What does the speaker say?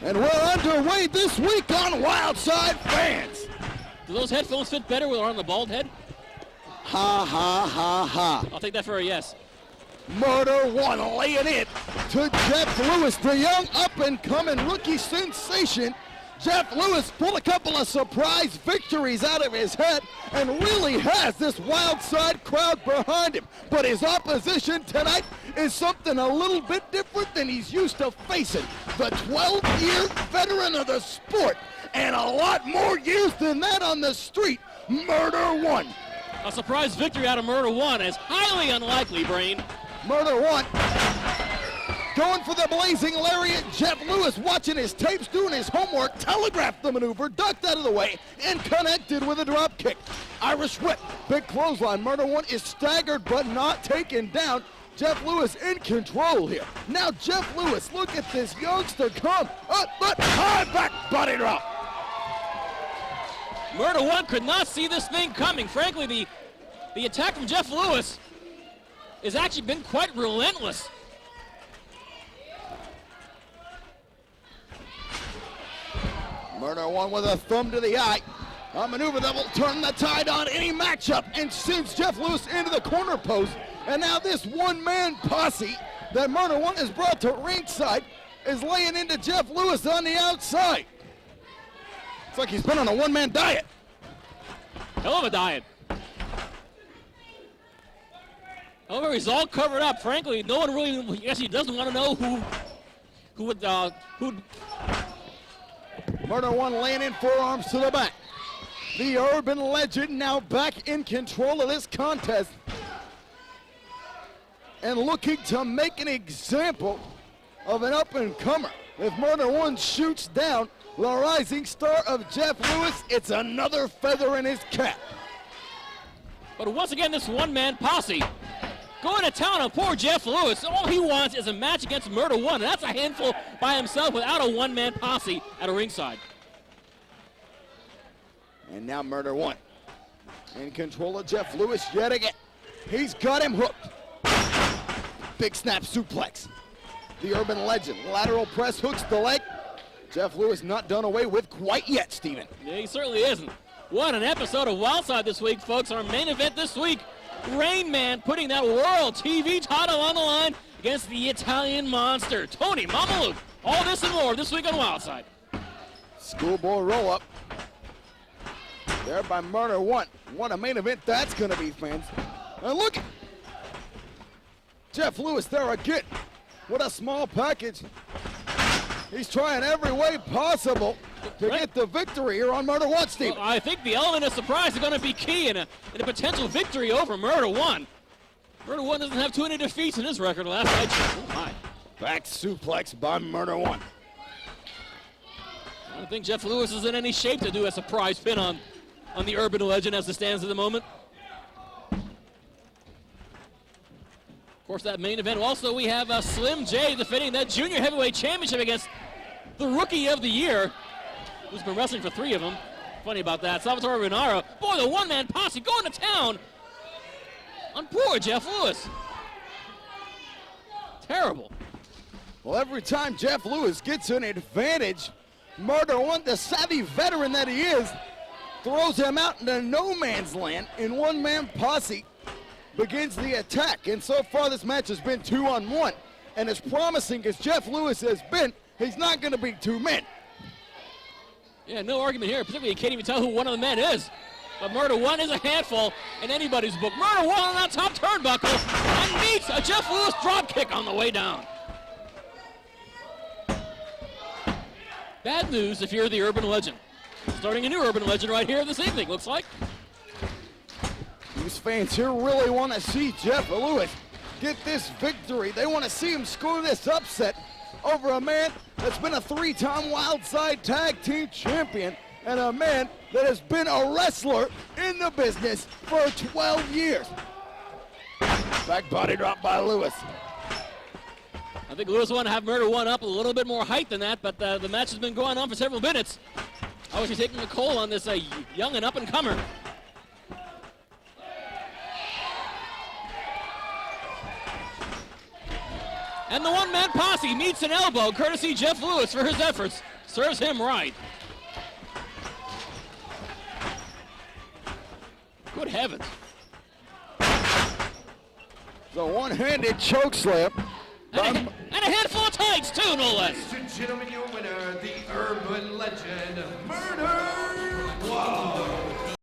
And we're underway this week on Wildside Fans. Do those headphones fit better with on the bald head? Ha, ha, ha, ha. I'll take that for a yes. Murder One laying it to Jeff Lewis, the young up-and-coming rookie sensation. Jeff Lewis pulled a couple of surprise victories out of his head and really has this Wildside crowd behind him. But his opposition tonight is something a little bit different than he's used to facing. The 12-year veteran of the sport and a lot more years than that on the street, Murder One. A surprise victory out of Murder One is highly unlikely, Brain. Murder One going for the blazing lariat. Jeff Lewis watching his tapes, doing his homework, telegraphed the maneuver, ducked out of the way, and connected with a drop kick. Irish whip, big clothesline. Murder One is staggered but not taken down. Jeff Lewis in control here. Now Jeff Lewis, look at this youngster come up, but high back body drop. Murder One could not see this thing coming. Frankly, the attack from Jeff Lewis has actually been quite relentless. Murder One with a thumb to the eye. A maneuver that will turn the tide on any matchup and sends Jeff Lewis into the corner post. And now this one-man posse that Murder One has brought to ringside is laying into Jeff Lewis on the outside. It's like he's been on a one-man diet. Hell of a diet. However, he's all covered up. Frankly, no one really, I guess he doesn't want to know who'd Murder One laying in forearms to the back. The urban legend now back in control of this contest and looking to make an example of an up-and-comer. If Murder One shoots down the rising star of Jeff Lewis, it's another feather in his cap. But once again, this one-man posse going to town on poor Jeff Lewis. All he wants is a match against Murder One, and that's a handful by himself without a one-man posse at a ringside. And now Murder One in control of Jeff Lewis yet again. He's got him hooked. Big snap suplex. The urban legend lateral press hooks the leg. Jeff Lewis not done away with quite yet, Steven. Yeah, he certainly isn't. What an episode of Wildside this week, folks. Our main event this week, Rain Man putting that World TV title on the line against the Italian Monster, Tony Mamaluke. All this and more this week on Wildside. Schoolboy roll-up. There by Murder One. What a main event that's going to be, fans. And look, Jeff Lewis there again. What a small package. He's trying every way possible to get the victory here on Murder One, Steve. Well, I think the element of surprise is going to be key in a potential victory over Murder One. Murder One doesn't have too many defeats in his record last night. Oh my. Back suplex by Murder One. I don't think Jeff Lewis is in any shape to do a surprise pin on the urban legend as it stands at the moment. Of course, that main event. Also, we have Slim J defending that junior heavyweight championship against the Rookie of the Year, who's been wrestling for 3 of them. Funny about that. Salvatore Renaro. Boy, the one-man posse going to town on poor Jeff Lewis. Terrible. Well, every time Jeff Lewis gets an advantage, Murder One, the savvy veteran that he is, throws him out into no man's land in one-man posse. Begins the attack, and so far this match has been 2-on-1. And as promising as Jeff Lewis has been, he's not going to be 2 men. Yeah, no argument here. Particularly, you can't even tell who one of the men is. But Murder One is a handful in anybody's book. Murder One on that top turnbuckle and meets a Jeff Lewis drop kick on the way down. Bad news if you're the urban legend. Starting a new urban legend right here this evening, looks like. These fans here really want to see Jeff Lewis get this victory. They want to see him score this upset over a man that's been a 3-time Wildside Tag Team Champion and a man that has been a wrestler in the business for 12 years. Back body drop by Lewis. I think Lewis wanted to have Murder One up a little bit more height than that, but the match has been going on for several minutes. Obviously taking a toll on this young and up-and-comer. And the one-man posse meets an elbow, courtesy Jeff Lewis for his efforts Serves him right. Good heavens. The one-handed choke slip. And a handful of tights, too, no less. Ladies and gentlemen, your winner, the urban legend, Murder Whoa.